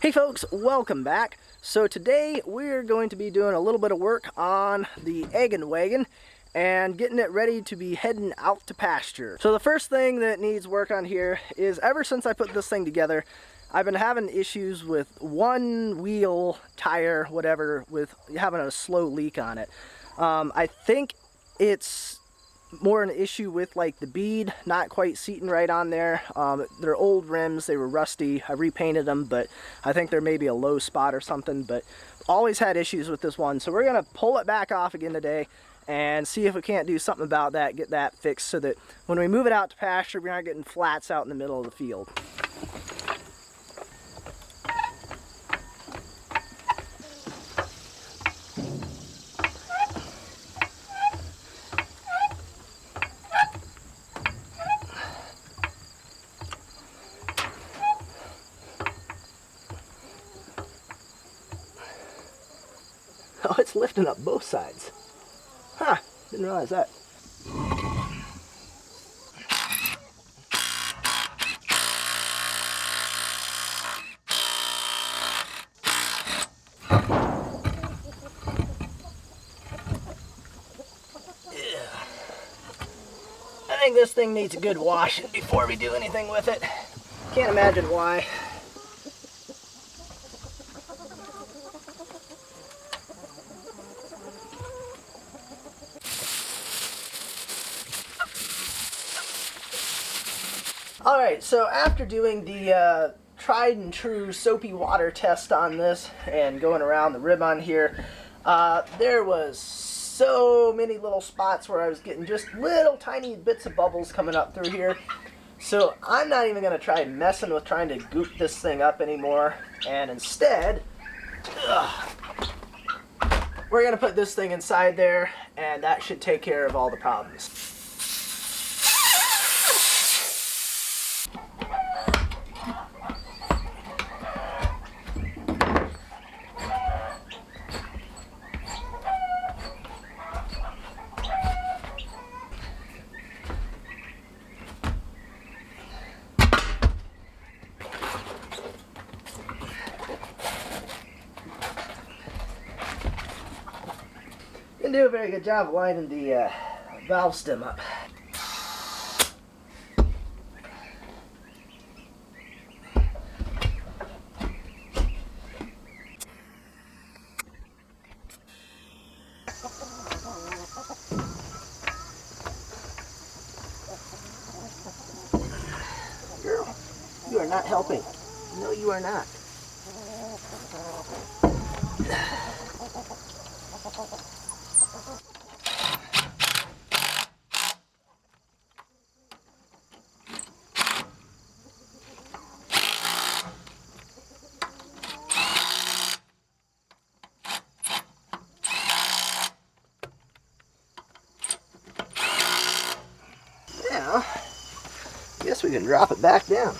Hey folks, welcome back. So today we're going to be doing a little bit of work on the egg wagon and getting it ready to be heading out to pasture. So the first thing that needs work on here is, ever since I put this thing together, I've been having issues with one wheel, tire, whatever, with having a slow leak on it. I think it's more an issue with like the bead not quite seating right on there. They're old rims, they were rusty. I repainted them, but I think there may be a low spot or something, but always had issues with this one. So we're gonna pull it back off again today and see if we can't do something about that, get that fixed so that when we move it out to pasture, we aren't getting flats out in the middle of the field. Oh, it's lifting up both sides. Huh, didn't realize that. I think this thing needs a good washing before we do anything with it. Can't imagine why. Alright, so after doing the tried and true soapy water test on this and going around the rib on here, there was so many little spots where I was getting just little tiny bits of bubbles coming up through here. So I'm not even going to try messing with trying to goop this thing up anymore, and instead, we're going to put this thing inside there, and that should take care of all the problems. Didn't do a very good job of lining the valve stem up. Girl, you are not helping. No, you are not. Now, I guess we can drop it back down.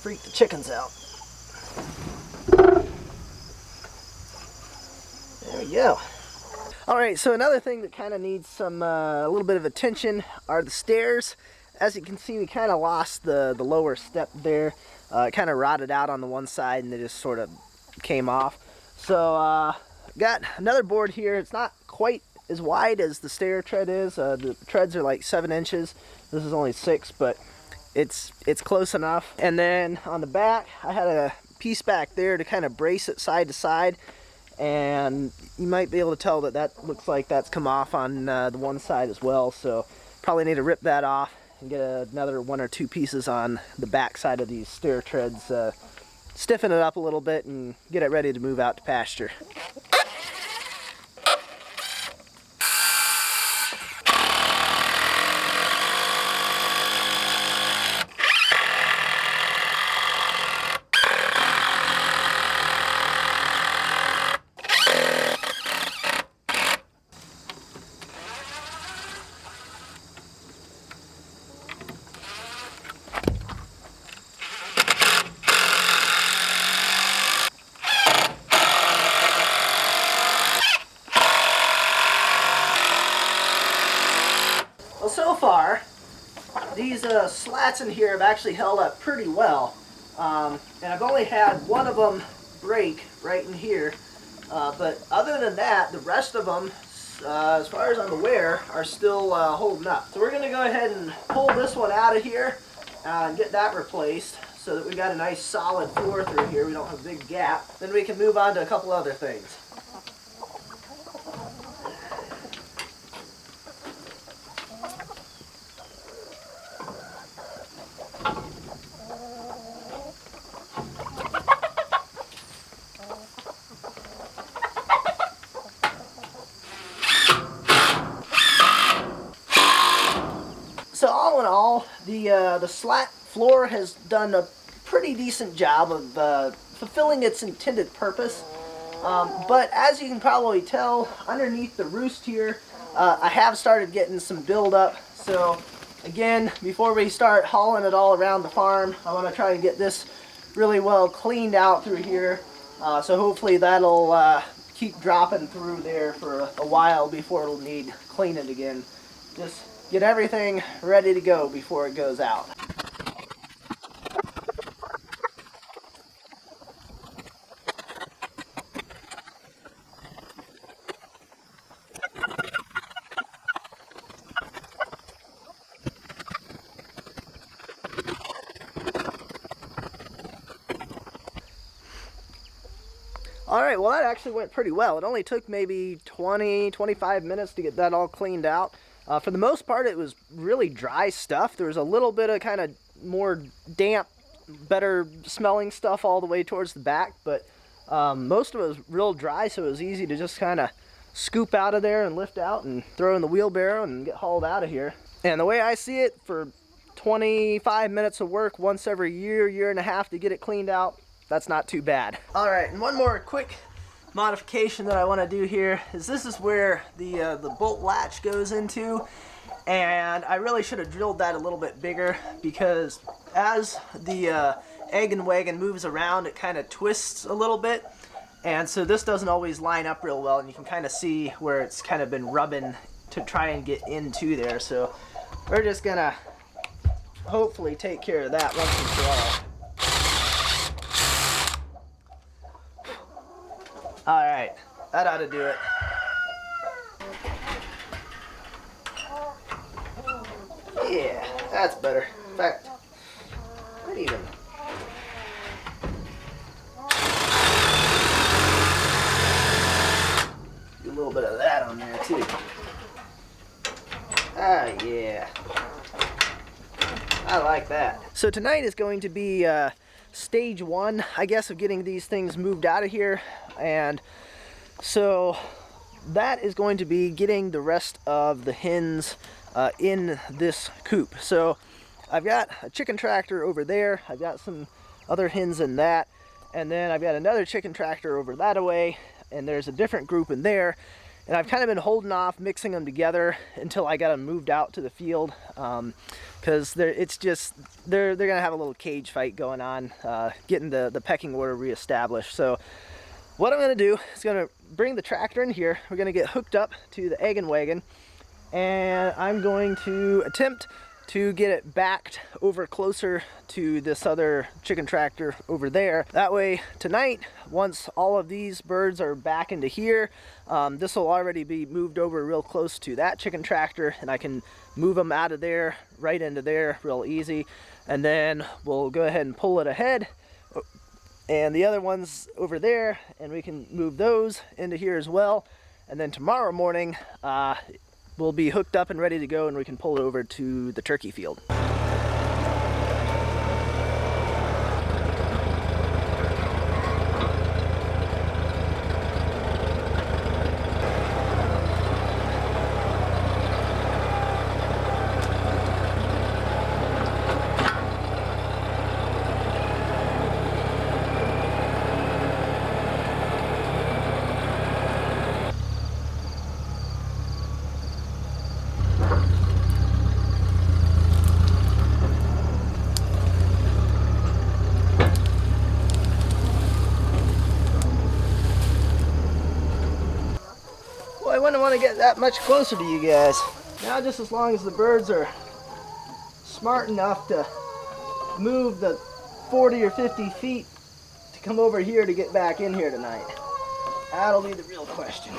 Freak the chickens out. There we go. Alright, so another thing that kind of needs some a little bit of attention are the stairs. As you can see, we kind of lost the lower step there. It kind of rotted out on the one side and they just sort of came off. So got another board here. It's not quite as wide as the stair tread is. The treads are like 7 inches. This is only 6, but it's close enough. And then on the back, I had a piece back there to kind of brace it side to side, and you might be able to tell that that looks like that's come off on the one side as well. So probably need to rip that off and get another 1 or 2 pieces on the back side of these stair treads, stiffen it up a little bit and get it ready to move out to pasture. Well, so far, these slats in here have actually held up pretty well. and I've only had one of them break right in here. But other than that, the rest of them, as far as I'm aware, are still holding up. So we're going to go ahead and pull this one out of here and get that replaced so that we got a nice solid floor through here. We don't have a big gap. Then we can move on to a couple other things. So all in all, the slat floor has done a pretty decent job of fulfilling its intended purpose. But as you can probably tell, underneath the roost here, I have started getting some buildup. So again, before we start hauling it all around the farm, I want to try and get this really well cleaned out through here. So hopefully that'll keep dropping through there for a while before it'll need cleaning again. Just get everything ready to go before it goes out. Alright, well that actually went pretty well. It only took maybe 20-25 minutes to get that all cleaned out. For the most part, it was really dry stuff. There was a little bit of kind of more damp, better smelling stuff all the way towards the back, but most of it was real dry, so it was easy to just kind of scoop out of there and lift out and throw in the wheelbarrow and get hauled out of here. And the way I see it, for 25 minutes of work once every year and a half to get it cleaned out, that's not too bad. Alright, and one more quick modification that I want to do here is this is where the bolt latch goes into, and I really should have drilled that a little bit bigger, because as the egg and wagon moves around, it kind of twists a little bit, and so this doesn't always line up real well, and you can kind of see where it's kind of been rubbing to try and get into there. So we're just gonna hopefully take care of that once and for all. Alright, that ought to do it. Yeah, that's better. In fact, not even. Do a little bit of that on there too. Ah, yeah. I like that. So tonight is going to be stage one, I guess, of getting these things moved out of here. And so that is going to be getting the rest of the hens in this coop. So I've got a chicken tractor over there, I've got some other hens in that, and then I've got another chicken tractor over that away, and there's a different group in there. And I've kind of been holding off mixing them together until I got them moved out to the field, because they're gonna have a little cage fight going on, getting the pecking order reestablished. So what I'm gonna do is gonna bring the tractor in here. We're gonna get hooked up to the egg and wagon, and I'm going to attempt to get it backed over closer to this other chicken tractor over there. That way tonight, once all of these birds are back into here, this will already be moved over real close to that chicken tractor, and I can move them out of there right into there real easy. And then we'll go ahead and pull it ahead, and the other ones over there, and we can move those into here as well. And then tomorrow morning, we'll be hooked up and ready to go, and we can pull it over to the turkey field. I wouldn't want to get that much closer to you guys. Now, just as long as the birds are smart enough to move the 40 or 50 feet to come over here to get back in here tonight? That'll be the real question.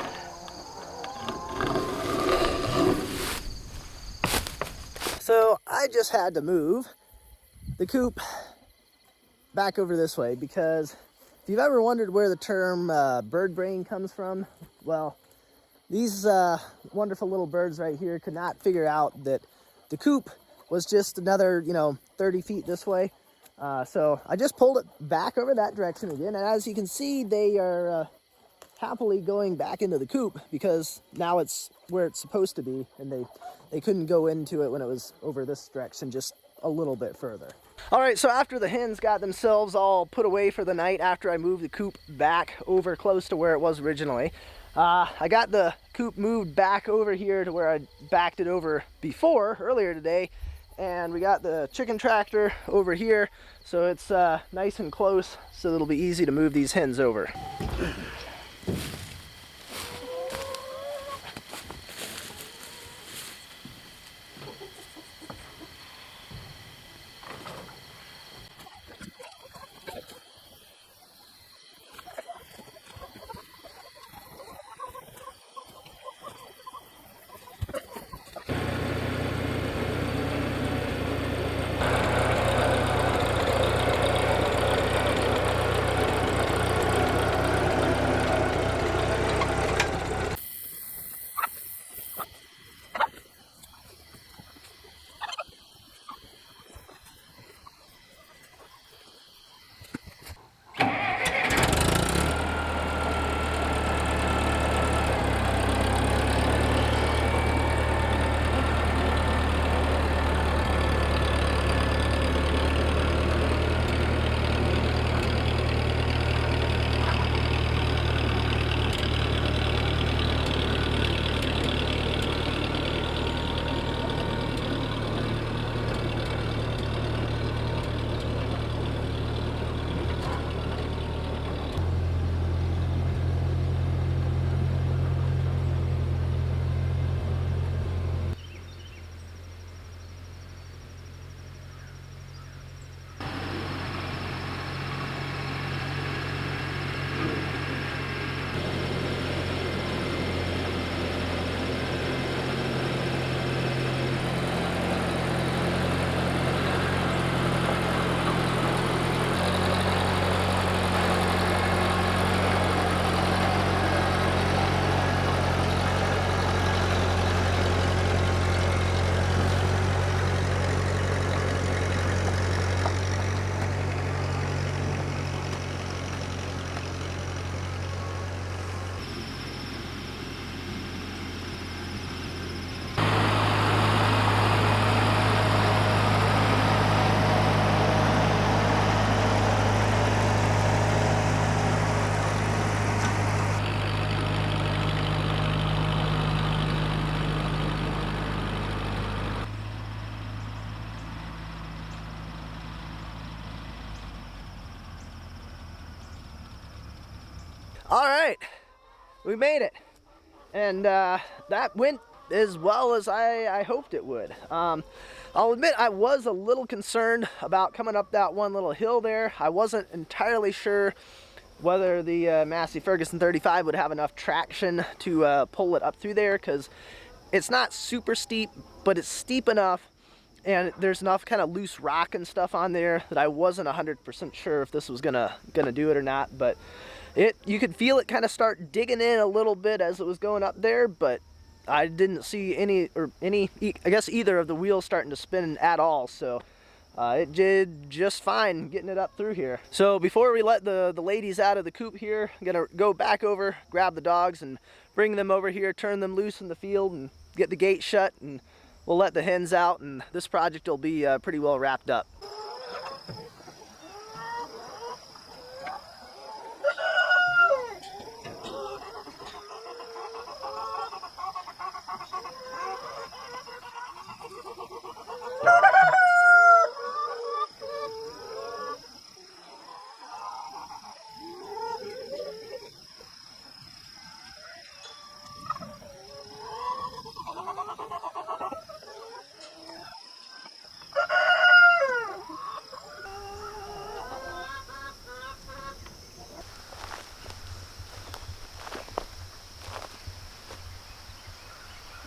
So I just had to move the coop back over this way because if you've ever wondered where the term bird brain comes from, well, these wonderful little birds right here could not figure out that the coop was just another, 30 feet this way. So I just pulled it back over that direction again, and as you can see, they are happily going back into the coop because now it's where it's supposed to be, and they couldn't go into it when it was over this direction just a little bit further. All right, so after the hens got themselves all put away for the night, after I moved the coop back over close to where it was originally, I got the coop moved back over here to where I backed it over before, earlier today, and we got the chicken tractor over here, so it's nice and close, so it'll be easy to move these hens over. All right, we made it, and that went as well as I hoped it would. I'll admit I was a little concerned about coming up that one little hill there. I wasn't entirely sure whether the Massey Ferguson 35 would have enough traction to pull it up through there, because it's not super steep, but it's steep enough, and there's enough kind of loose rock and stuff on there that I wasn't 100% sure if this was gonna do it or not. But you could feel it kind of start digging in a little bit as it was going up there, but I didn't see I guess either of the wheels starting to spin at all, so it did just fine getting it up through here. So before we let the ladies out of the coop here, I'm gonna go back over, grab the dogs and bring them over here, turn them loose in the field and get the gate shut, and we'll let the hens out, and this project will be pretty well wrapped up.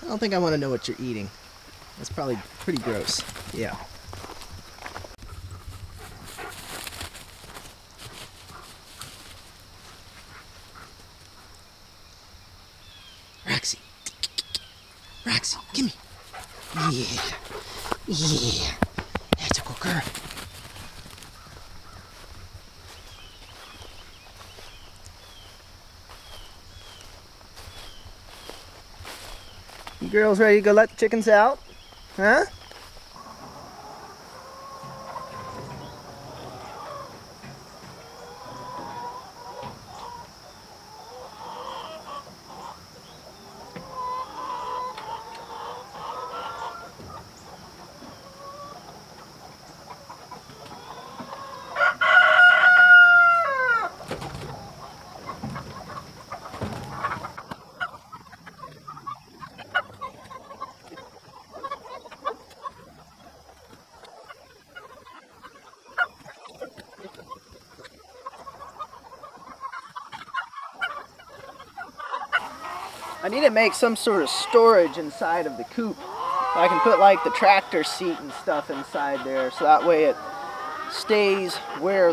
I don't think I want to know what you're eating. That's probably pretty gross. Yeah. Roxy. Roxy, gimme. Yeah. Yeah. That's a good girl. You girls ready to go let the chickens out? Huh? I need to make some sort of storage inside of the coop. I can put like the tractor seat and stuff inside there, so that way it stays where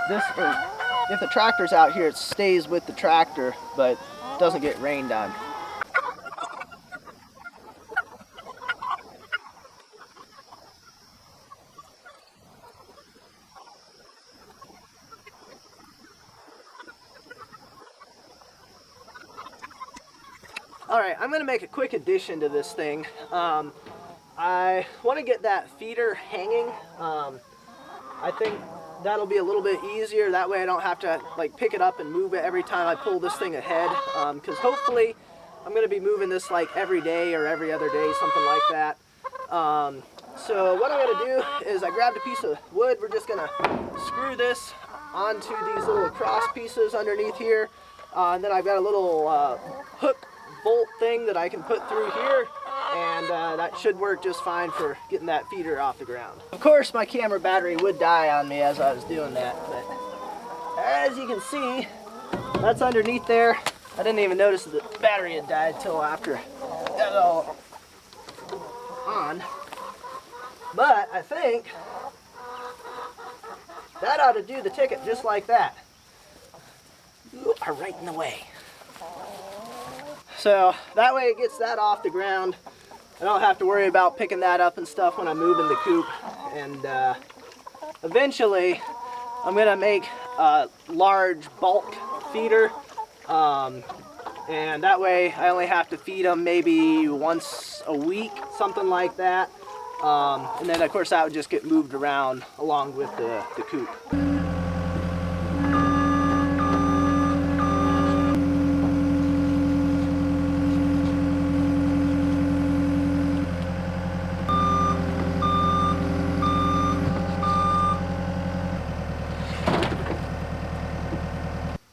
this, or if the tractor's out here, it stays with the tractor, but doesn't get rained on. Alright, I'm going to make a quick addition to this thing. I want to get that feeder hanging. I think that'll be a little bit easier. That way I don't have to like pick it up and move it every time I pull this thing ahead. Because hopefully I'm going to be moving this like every day or every other day, something like that. So what I'm going to do is I grabbed a piece of wood. We're just going to screw this onto these little cross pieces underneath here. And then I've got a little hook bolt thing that I can put through here, and that should work just fine for getting that feeder off the ground. Of course my camera battery would die on me as I was doing that, but as you can see, that's underneath there. I didn't even notice that the battery had died till after I got it all on. But I think that ought to do the ticket just like that. You are right in the way. So that way it gets that off the ground. I don't have to worry about picking that up and stuff when I'm moving the coop. And eventually I'm going to make a large bulk feeder. And that way I only have to feed them maybe once a week, something like that. And then of course that would just get moved around along with the coop.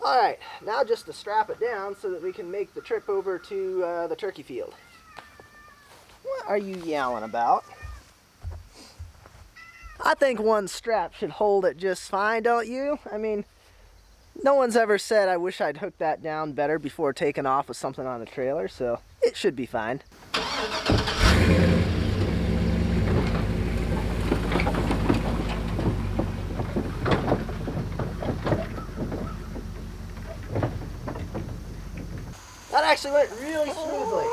Alright, now just to strap it down so that we can make the trip over to the turkey field. What are you yelling about? I think one strap should hold it just fine, don't you? I mean, no one's ever said I wish I'd hooked that down better before taking off with something on a trailer, so it should be fine. That actually went really smoothly.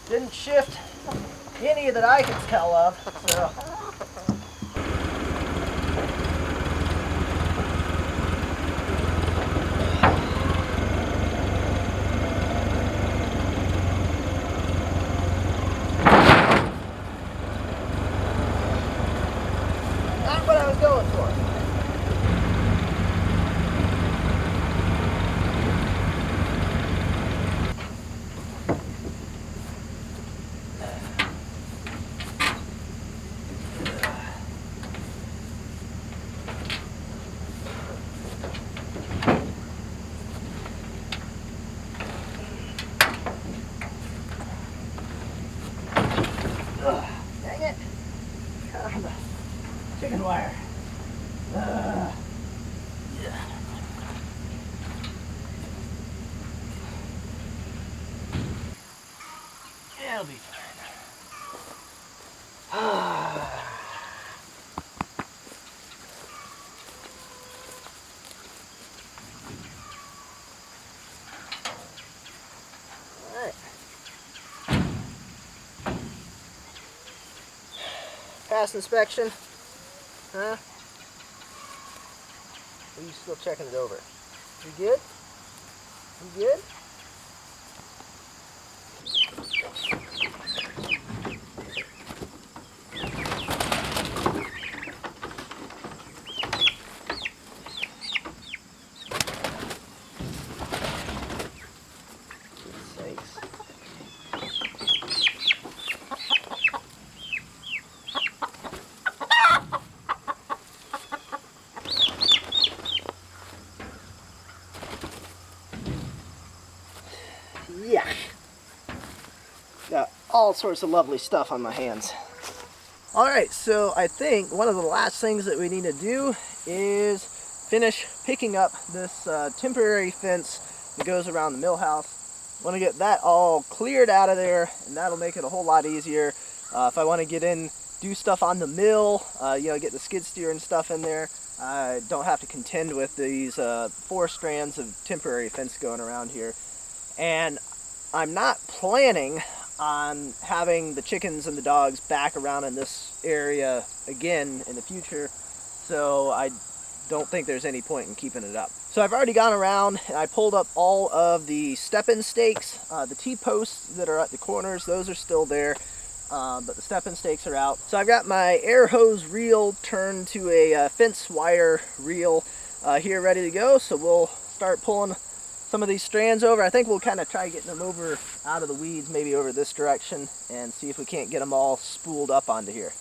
Didn't shift any that I can tell of, so. Not what I was going for. Last inspection? Huh? Or are you still checking it over? You good? You good? Yeah. Got all sorts of lovely stuff on my hands. Alright, so I think one of the last things that we need to do is finish picking up this temporary fence that goes around the mill house. Want to get that all cleared out of there, and that'll make it a whole lot easier. If I want to get in, do stuff on the mill, you know, get the skid steer and stuff in there, I don't have to contend with these 4 strands of temporary fence going around here. And I'm not planning on having the chickens and the dogs back around in this area again in the future, so I don't think there's any point in keeping it up. So I've already gone around and I pulled up all of the step-in stakes. The T-posts that are at the corners, those are still there, but the step-in stakes are out. So I've got my air hose reel turned to a fence wire reel here ready to go, so we'll start pulling some of these strands over. I think we'll kind of try getting them over out of the weeds, maybe over this direction, and see if we can't get them all spooled up onto here.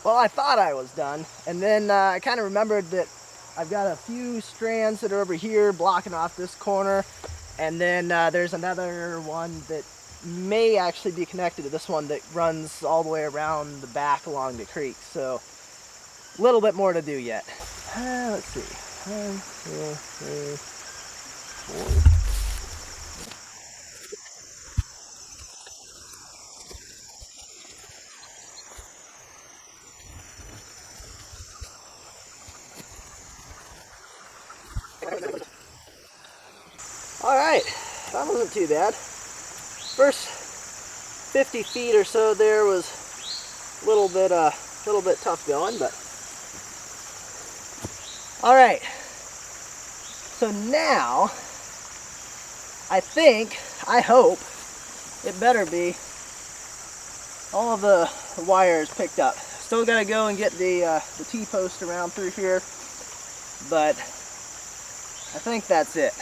Well, I thought I was done, and then I kind of remembered that I've got a few strands that are over here blocking off this corner, and then there's another one that may actually be connected to this one that runs all the way around the back along the creek. So a little bit more to do yet. Let's see. 1, 2, 3, 4. Alright, that wasn't too bad. First 50 feet or so there was a little bit tough going, but alright. So now I hope it better be all of the wires picked up. Still gotta go and get the T-post around through here, but I think that's it.